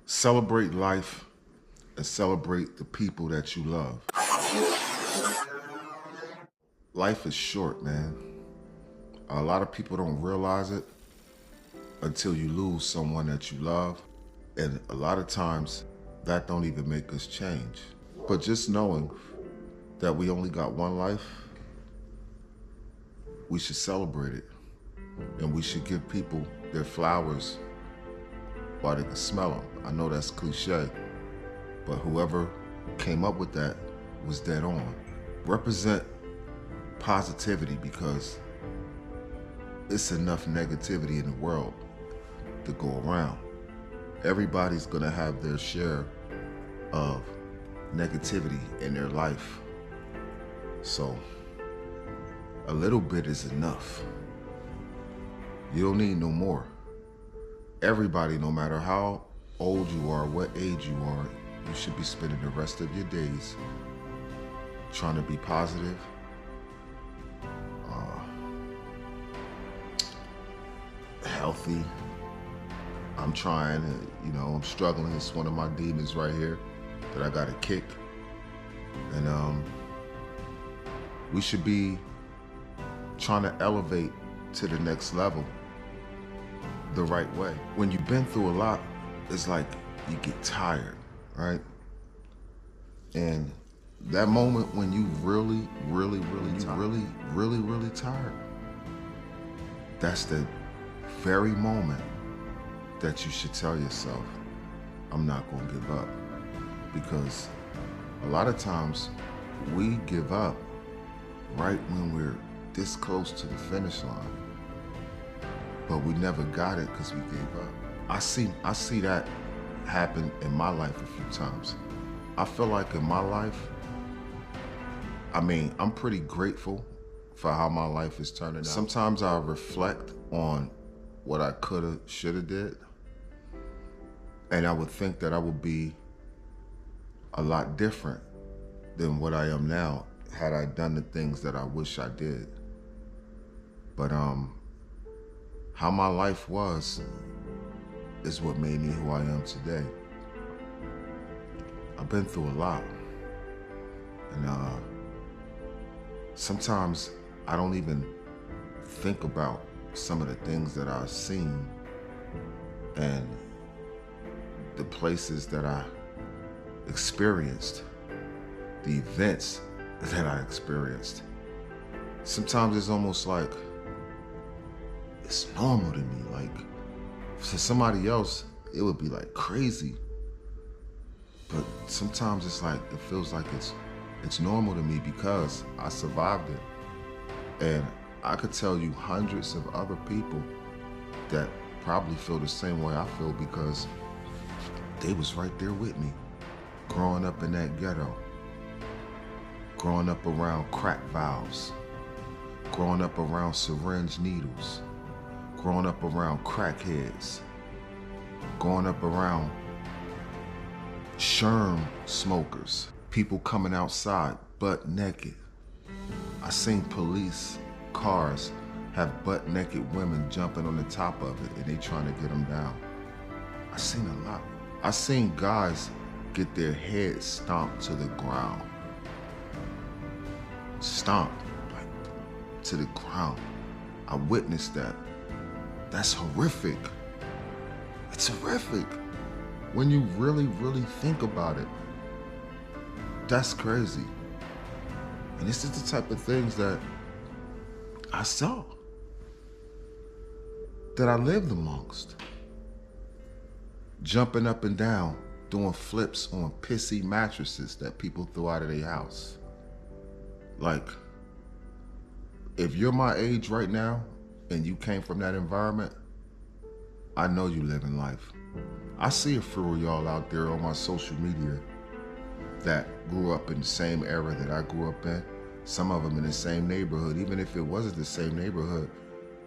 Celebrate life and celebrate the people that you love. Life is short, man. A lot of people don't realize it until you lose someone that you love. And a lot of times that don't even make us change. But just knowing that we only got one life, we should celebrate it. And we should give people their flowers while they can smell them. I know that's cliche, but whoever came up with that was dead on. Represent positivity, because it's enough negativity in the world to go around. Everybody's gonna have their share of negativity in their life. So a little bit is enough. You don't need no more. Everybody, no matter how old you are, what age you are, you should be spending the rest of your days trying to be positive, healthy. I'm trying, I'm struggling. It's one of my demons right here that I gotta kick. And we should be trying to elevate to the next level the right way. When you've been through a lot, it's like you get tired, right? And that moment when you really tired, that's the very moment that you should tell yourself, I'm not gonna give up. Because a lot of times we give up right when we're this close to the finish line, but we never got it because we gave up. I see that happen in my life a few times. I feel like in my life, I'm pretty grateful for how my life is turning out. Sometimes I reflect on what I coulda, shoulda did, and I would think that I would be a lot different than what I am now had I done the things that I wish I did. But how my life was is what made me who I am today. I've been through a lot, and sometimes I don't even think about some of the things that I've seen and the places that I experienced, the events that I experienced. Sometimes it's almost like it's normal to me. Like, for somebody else, it would be like crazy. But sometimes it's like, it feels like it's normal to me because I survived it. And I could tell you hundreds of other people that probably feel the same way I feel because they was right there with me, growing up in that ghetto, growing up around crack valves, growing up around syringe needles, growing up around crackheads, growing up around sherm smokers, people coming outside butt naked. I seen police cars have butt naked women jumping on the top of it and they trying to get them down. I seen a lot. I seen guys get their heads stomped to the ground. Stomped, like, to the ground. I witnessed that. That's horrific. It's horrific. When you really think about it, that's crazy. And this is the type of things that I saw, that I lived amongst. Jumping up and down, doing flips on pissy mattresses that people threw out of their house. Like, if you're my age right now and you came from that environment, I know you living life. I see a few of y'all out there on my social media that grew up in the same era that I grew up in. Some of them in the same neighborhood. Even if it wasn't the same neighborhood,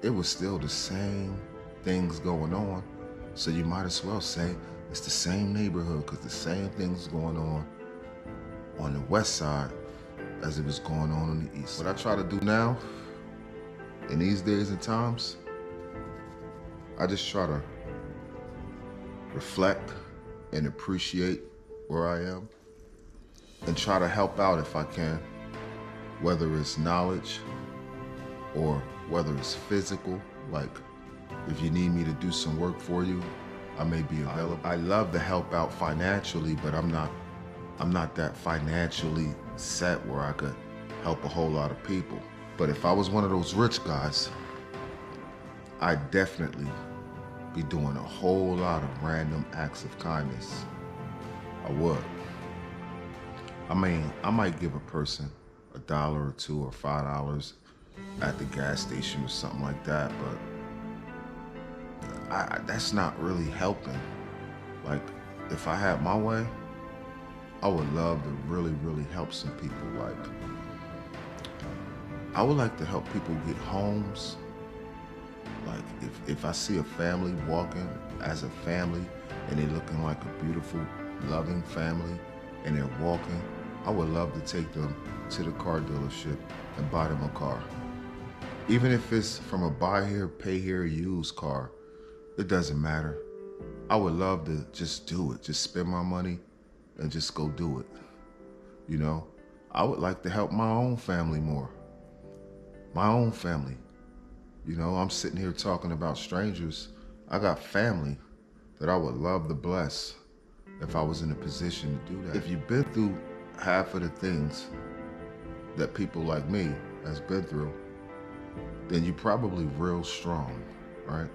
it was still the same things going on. So you might as well say it's the same neighborhood because the same things going on the west side as it was going on the east. What I try to do now, in these days and times, I just try to reflect, and appreciate where I am and try to help out if I can, whether it's knowledge or whether it's physical, like if you need me to do some work for you, I may be available. I love to help out financially, but I'm not that financially set where I could help a whole lot of people. But if I was one of those rich guys, I'd definitely be doing a whole lot of random acts of kindness. I would. I mean, I might give a person $1 or $2 or $5 at the gas station or something like that, but that's not really helping. Like, if I had my way, I would love to really, really help some people. Like, I would like to help people get homes. Like, if I see a family walking as a family and they're looking like a beautiful, loving family and they're walking, I would love to take them to the car dealership and buy them a car. Even if it's from a buy here, pay here, used car, it doesn't matter. I would love to just do it, just spend my money and just go do it. You know, I would like to help my own family more. My own family. You know, I'm sitting here talking about strangers. I got family that I would love to bless if I was in a position to do that. If you've been through half of the things that people like me has been through, then you're probably real strong, right?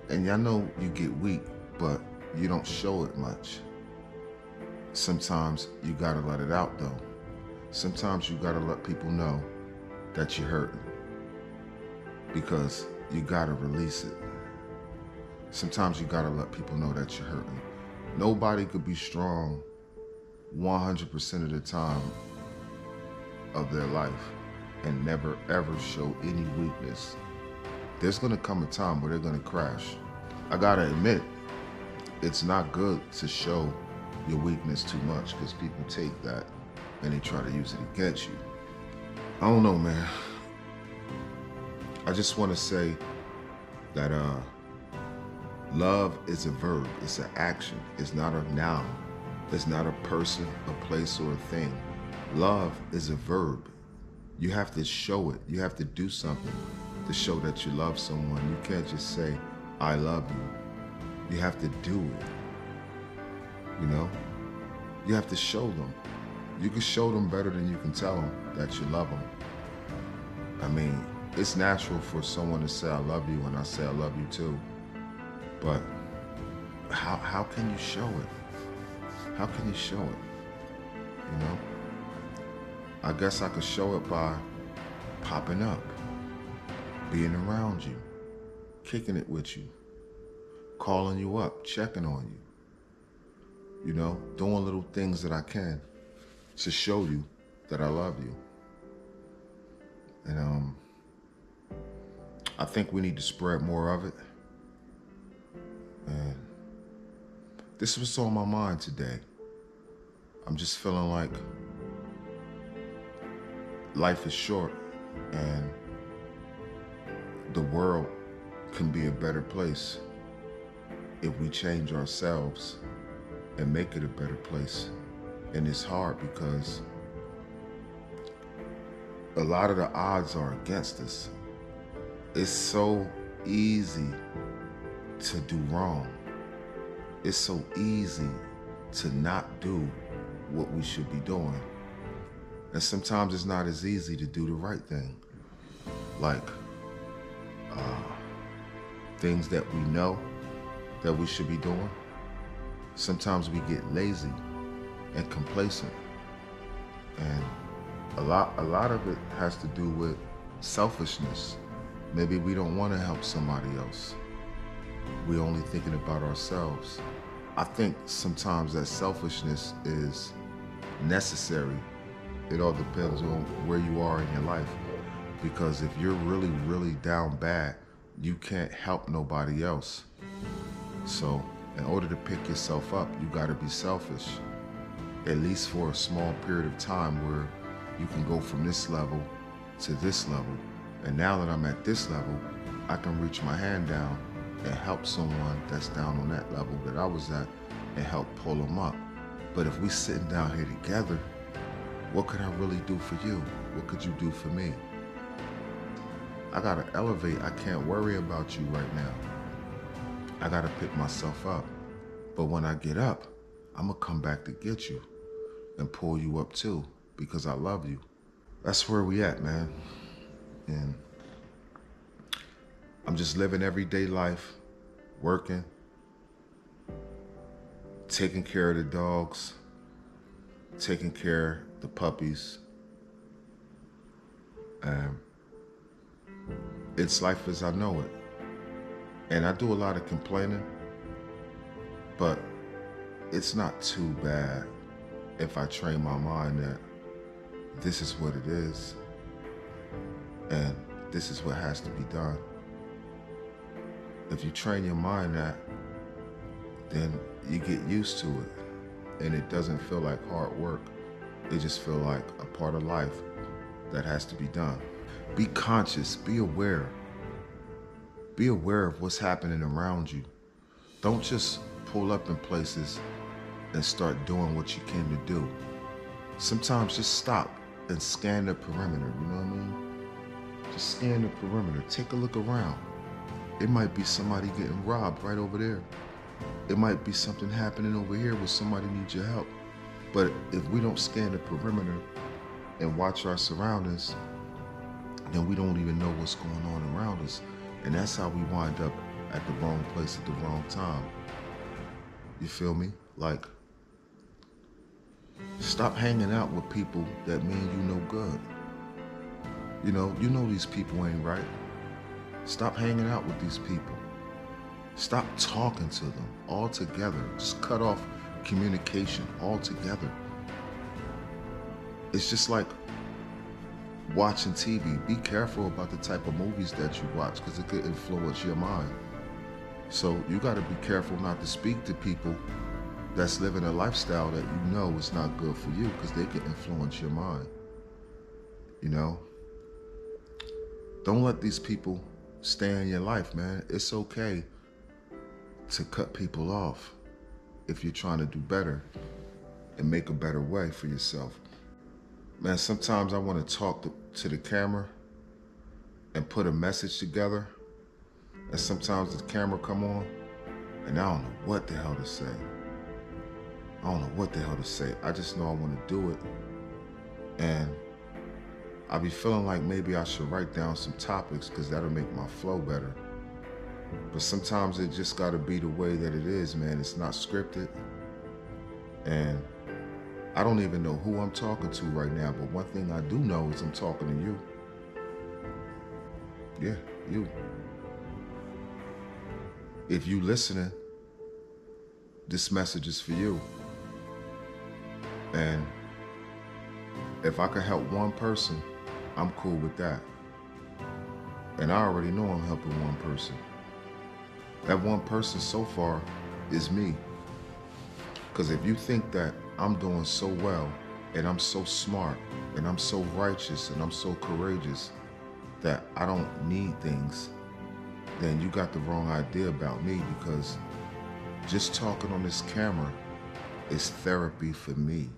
And I know you get weak, but you don't show it much. Sometimes you gotta let it out though. Sometimes you gotta let people know that you're hurting, because you gotta release it. Sometimes you gotta let people know that you're hurting. Nobody could be strong 100% of the time of their life and never ever show any weakness. There's gonna come a time where they're gonna crash. I gotta admit, it's not good to show your weakness too much, because people take that and they try to use it against you. I don't know, man. I just want to say that love is a verb. It's an action. It's not a noun. It's not a person, a place, or a thing. Love is a verb. You have to show it. You have to do something to show that you love someone. You can't just say, I love you. You have to do it. You know? You have to show them. You can show them better than you can tell them that you love them. I mean, it's natural for someone to say, I love you, and I say, I love you too. But how can you show it? How can you show it? You know? I guess I could show it by popping up, being around you, kicking it with you, calling you up, checking on you. You know, doing little things that I can to show you that I love you. And I think we need to spread more of it. And this was on my mind today. I'm just feeling like life is short and the world can be a better place if we change ourselves and make it a better place. And it's hard because a lot of the odds are against us. It's so easy to do wrong. It's so easy to not do what we should be doing. And sometimes it's not as easy to do the right thing. Like things that we know that we should be doing. Sometimes we get lazy and complacent. And a lot of it has to do with selfishness. Maybe we don't want to help somebody else. We're only thinking about ourselves. I think sometimes that selfishness is necessary. It all depends on where you are in your life. Because if you're really, really down bad, you can't help nobody else. So in order to pick yourself up, you gotta be selfish, at least for a small period of time where you can go from this level to this level. And now that I'm at this level, I can reach my hand down and help someone that's down on that level that I was at and help pull them up. But if we sitting down here together, what could I really do for you? What could you do for me? I gotta elevate. I can't worry about you right now. I gotta pick myself up. But when I get up, I'm gonna come back to get you and pull you up too, because I love you. That's where we at, man. And I'm just living everyday life, working, taking care of the dogs, taking care of the puppies. It's life as I know it. And I do a lot of complaining, but it's not too bad if I train my mind that this is what it is and this is what has to be done. If you train your mind that, then you get used to it and it doesn't feel like hard work. It just feel like a part of life that has to be done. Be conscious, be aware. Be aware of what's happening around you. Don't just pull up in places and start doing what you came to do. Sometimes just stop and scan the perimeter, you know what I mean? Just scan the perimeter, take a look around. It might be somebody getting robbed right over there. It might be something happening over here where somebody needs your help. But if we don't scan the perimeter and watch our surroundings, then we don't even know what's going on around us. And that's how we wind up at the wrong place at the wrong time. You feel me? Like, stop hanging out with people that mean you no good. You know these people ain't right. Stop hanging out with these people. Stop talking to them altogether. Just cut off communication altogether. It's just like watching TV. Be careful about the type of movies that you watch because it could influence your mind. So you got to be careful not to speak to people that's living a lifestyle that you know is not good for you because they can influence your mind. You know? Don't let these people stay in your life, man. It's okay to cut people off if you're trying to do better and make a better way for yourself. Man, sometimes I want to talk to the camera and put a message together, and sometimes the camera come on and I don't know what the hell to say. I just know I want to do it, and I be feeling like maybe I should write down some topics because that'll make my flow better. But sometimes it just gotta be the way that it is, man. It's not scripted. And I don't even know who I'm talking to right now, but one thing I do know is I'm talking to you. Yeah, you. If you listening, this message is for you. And if I could help one person, I'm cool with that. And I already know I'm helping one person. That one person so far is me. Because if you think that I'm doing so well and I'm so smart and I'm so righteous and I'm so courageous that I don't need things, then you got the wrong idea about me, because just talking on this camera is therapy for me.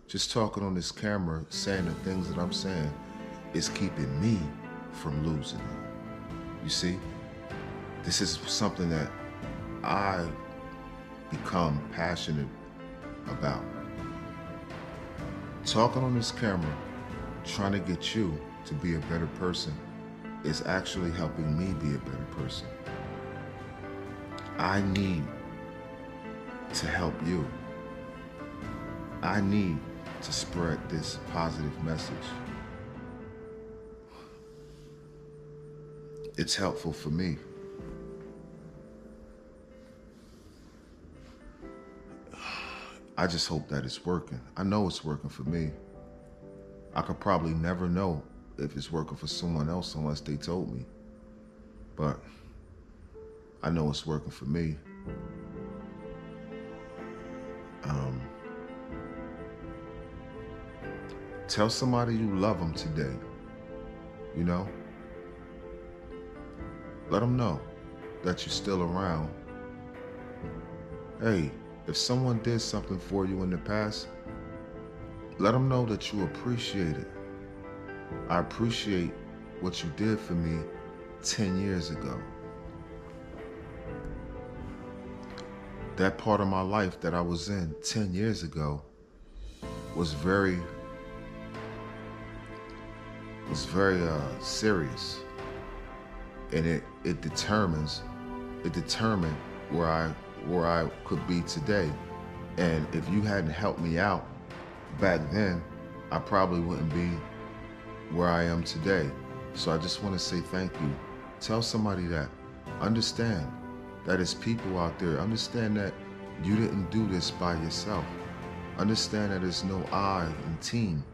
Just talking on this camera, saying the things that I'm saying, is keeping me from losing it. You see? This is something that I become passionate about. Talking on this camera, trying to get you to be a better person, is actually helping me be a better person. I need to help you. I need to spread this positive message. It's helpful for me. I just hope that it's working. I know it's working for me. I could probably never know if it's working for someone else unless they told me. But I know it's working for me. Tell somebody you love them today, you know? Let them know. that you're still around. Hey, if someone did something for you in the past, let them know that you appreciate it. I appreciate what you did for me 10 years ago. That part of my life that I was in 10 years ago was very serious, and it determined where I could be today. And if you hadn't helped me out back then, I probably wouldn't be where I am today. So I just want to say thank you. Tell somebody that. Understand that there's people out there. Understand that you didn't do this by yourself. Understand that there's no I in team,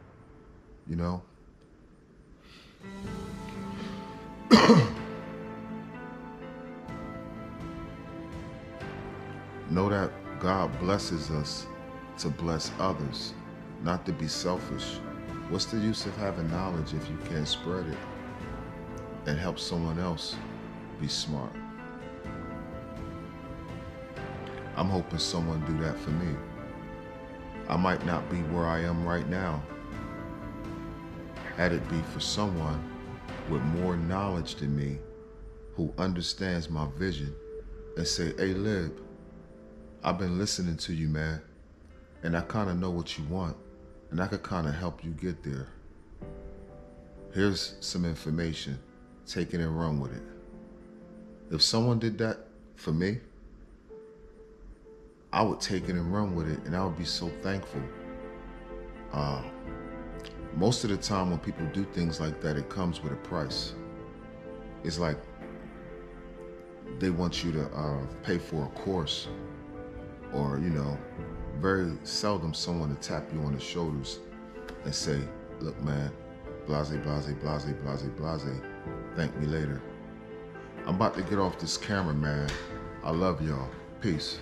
you know? Know that God blesses us to bless others, not to be selfish. What's the use of having knowledge if you can't spread it and help someone else be smart? I'm hoping someone do that for me. I might not be where I am right now, had it be for someone with more knowledge than me who understands my vision and say, hey Lib, I've been listening to you, man, and I kind of know what you want, and I could kind of help you get there. Here's some information, take it and run with it. If someone did that for me, I would take it and run with it, and I would be so thankful. Most of the time when people do things like that, it comes with a price. It's like they want you to pay for a course, or, you know, very seldom someone to tap you on the shoulders and say, look, man, blase, blase, blase, blase, blase, thank me later. I'm about to get off this camera, man. I love y'all. Peace.